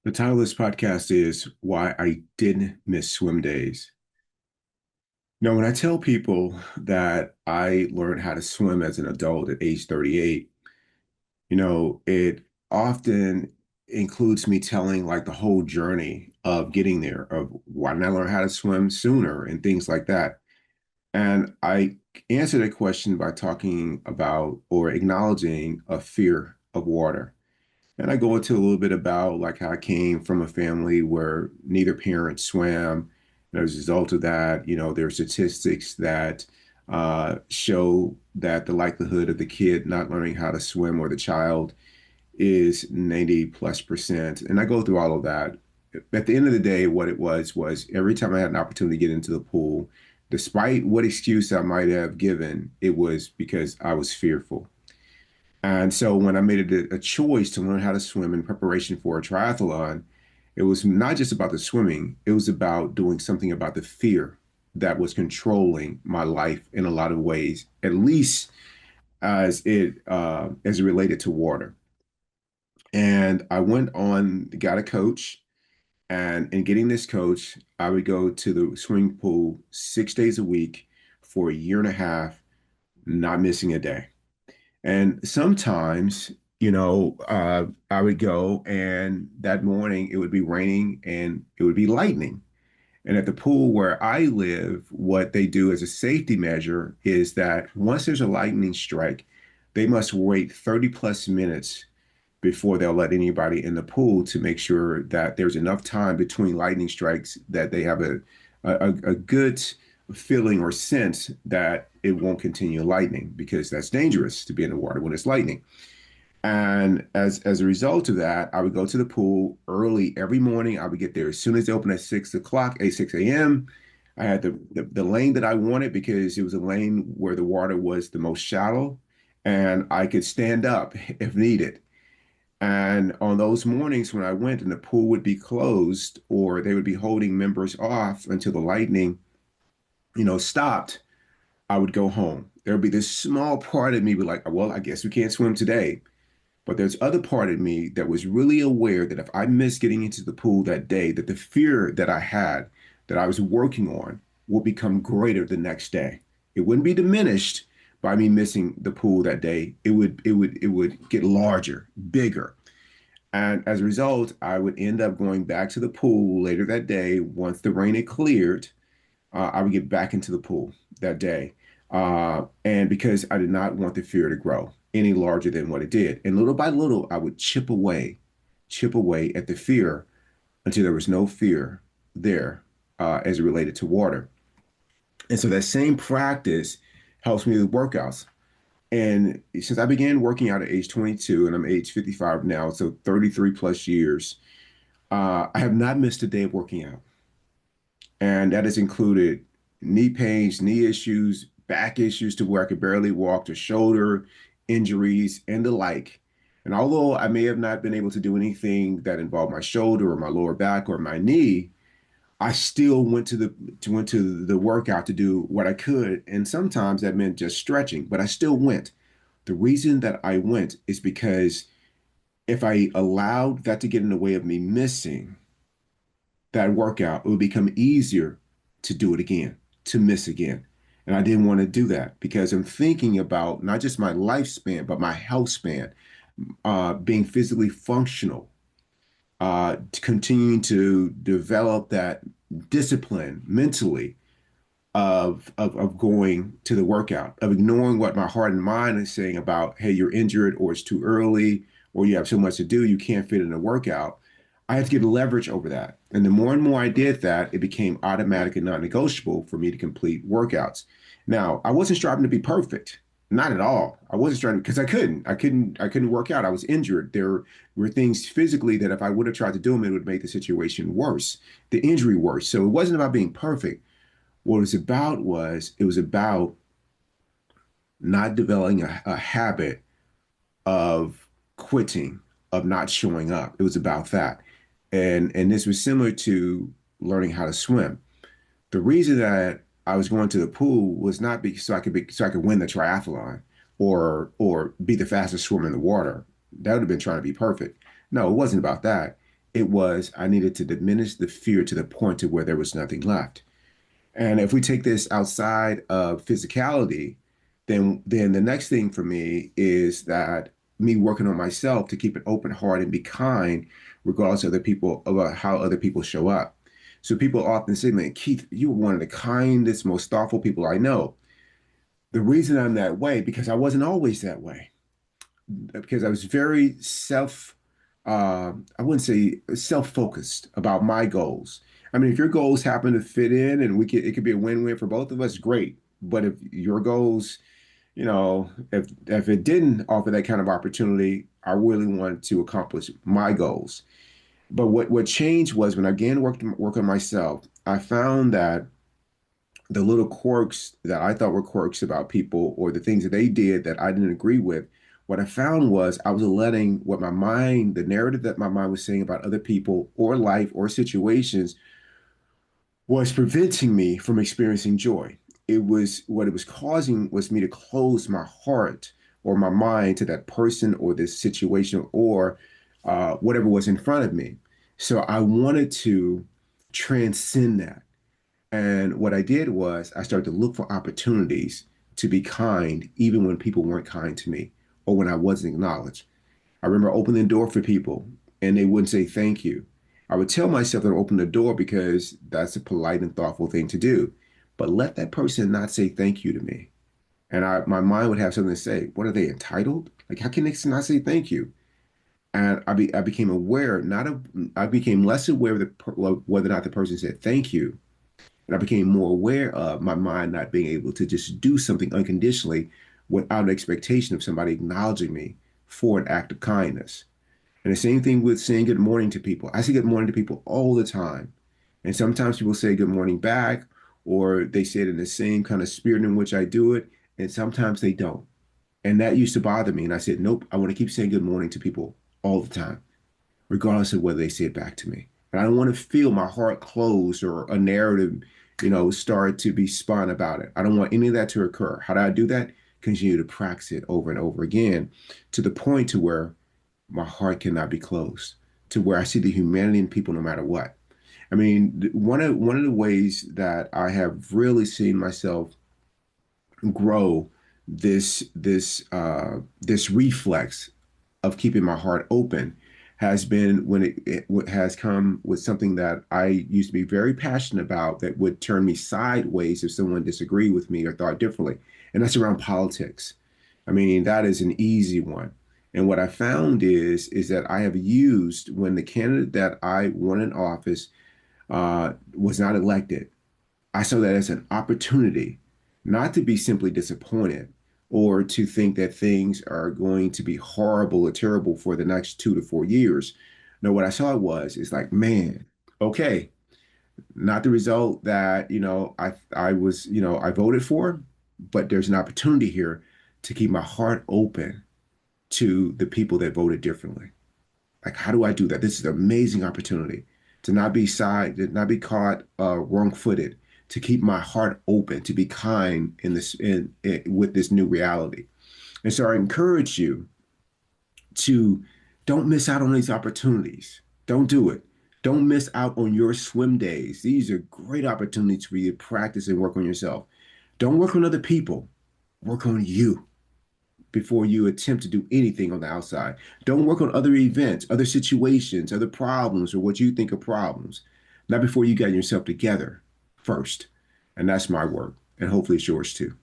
The title of this podcast is Why I Didn't Miss Swim Days. Now, when I tell people that I learned how to swim as an adult at age 38, it often includes me telling like the whole journey of getting there, of why didn't I learn how to swim sooner and things like that. And I answer that question by talking about or acknowledging a fear of water. And I go into a little bit about like how I came from a family where neither parent swam. And as a result of that, there are statistics that show that the likelihood of the kid not learning how to swim or the child is 90 plus percent. And I go through all of that. At the end of the day, what it was every time I had an opportunity to get into the pool, despite what excuse I might have given, it was because I was fearful. And so when I made it a choice to learn how to swim in preparation for a triathlon, it was not just about the swimming, it was about doing something about the fear that was controlling my life in a lot of ways, at least as it related to water. And I went on, got a coach, and in getting this coach, I would go to the swimming pool 6 days a week for a year and a half, not missing a day. And sometimes, I would go and that morning it would be raining and it would be lightning. And at the pool where I live, what they do as a safety measure is that once there's a lightning strike, they must wait 30 plus minutes before they'll let anybody in the pool to make sure that there's enough time between lightning strikes that they have a good feeling or sense that it won't continue lightning because that's dangerous to be in the water when it's lightning. And as a result of that, I would go to the pool early every morning. I would get there as soon as they open at 6 o'clock, 6 a.m. I had the lane that I wanted because it was a lane where the water was the most shallow and I could stand up if needed. And on those mornings when I went and the pool would be closed or they would be holding members off until the lightning, stopped, I would go home. There would be this small part of me be like, well, I guess we can't swim today. But there's other part of me that was really aware that if I missed getting into the pool that day, that the fear that I had that I was working on would become greater the next day. It wouldn't be diminished by me missing the pool that day. It would get larger, bigger. And as a result, I would end up going back to the pool later that day once the rain had cleared. I would get back into the pool that day. And because I did not want the fear to grow any larger than what it did. And little by little, I would chip away at the fear until there was no fear there as it related to water. And so that same practice helps me with workouts. And since I began working out at age 22 and I'm age 55 now, so 33 plus years, I have not missed a day of working out. And that has included knee pains, knee issues, back issues to where I could barely walk, to shoulder injuries and the like. And although I may have not been able to do anything that involved my shoulder or my lower back or my knee, I still went to the workout to do what I could. And sometimes that meant just stretching, but I still went. The reason that I went is because if I allowed that to get in the way of me missing that workout, it would become easier to do it again, to miss again. And I didn't want to do that because I'm thinking about not just my lifespan, but my health span, being physically functional, continuing to develop that discipline mentally of going to the workout, of ignoring what my heart and mind is saying about, hey, you're injured or it's too early or you have so much to do, you can't fit in a workout. I had to get leverage over that. And the more and more I did that, it became automatic and non-negotiable for me to complete workouts. Now, I wasn't striving to be perfect. Not at all. I wasn't striving because I couldn't work out. I was injured. There were things physically that if I would have tried to do them, it would make the situation worse, the injury worse. So it wasn't about being perfect. What it was about not developing a habit of quitting, of not showing up. It was about that. And this was similar to learning how to swim. The reason that I was going to the pool was not because so I could win the triathlon or be the fastest swimmer in the water. That would have been trying to be perfect. No, it wasn't about that. It was I needed to diminish the fear to the point to where there was nothing left. And if we take this outside of physicality, then the next thing for me is that me working on myself to keep an open heart and be kind, regardless of other people about how other people show up. So people often say, "Man, Keith, you're one of the kindest, most thoughtful people I know." The reason I'm that way because I wasn't always that way. Because I was very I wouldn't say self-focused about my goals. I mean, if your goals happen to fit in and it could be a win-win for both of us, great. But if your goals, if it didn't offer that kind of opportunity, I really wanted to accomplish my goals. But what changed was when I began to work on myself, I found that the little quirks that I thought were quirks about people or the things that they did that I didn't agree with, what I found was I was letting what my mind, the narrative that my mind was saying about other people or life or situations was preventing me from experiencing joy. It was what it was causing was me to close my heart or my mind to that person or this situation or whatever was in front of me. So I wanted to transcend that. And what I did was I started to look for opportunities to be kind, even when people weren't kind to me or when I wasn't acknowledged. I remember opening the door for people and they wouldn't say thank you. I would tell myself to open the door because that's a polite and thoughtful thing to do. But let that person not say thank you to me. And my mind would have something to say. What are they entitled? Like, how can they not say thank you? And I became aware, not of, I became less aware of whether or not the person said thank you, and I became more aware of my mind not being able to just do something unconditionally without an expectation of somebody acknowledging me for an act of kindness. And the same thing with saying good morning to people. I say good morning to people all the time. And sometimes people say good morning back, or they say it in the same kind of spirit in which I do it. And sometimes they don't. And that used to bother me. And I said, nope, I want to keep saying good morning to people all the time, regardless of whether they say it back to me. And I don't want to feel my heart closed or a narrative, start to be spun about it. I don't want any of that to occur. How do I do that? Continue to practice it over and over again to the point to where my heart cannot be closed, to where I see the humanity in people no matter what. I mean, one of the ways that I have really seen myself grow this reflex of keeping my heart open has been when it has come with something that I used to be very passionate about that would turn me sideways if someone disagreed with me or thought differently. And that's around politics. I mean, that is an easy one. And what I found is that I have used when the candidate that I won in office was not elected, I saw that as an opportunity not to be simply disappointed or to think that things are going to be horrible or terrible for the next 2 to 4 years. No, what I saw is like, man, okay, not the result that, I was, I voted for, but there's an opportunity here to keep my heart open to the people that voted differently. Like, how do I do that? This is an amazing opportunity to not be caught wrong-footed, to keep my heart open, to be kind with this new reality. And so I encourage you to don't miss out on these opportunities. Don't do it. Don't miss out on your swim days. These are great opportunities for you to practice and work on yourself. Don't work on other people. Work on you before you attempt to do anything on the outside. Don't work on other events, other situations, other problems, or what you think are problems. Not before you got yourself together first. And that's my work. And hopefully it's yours too.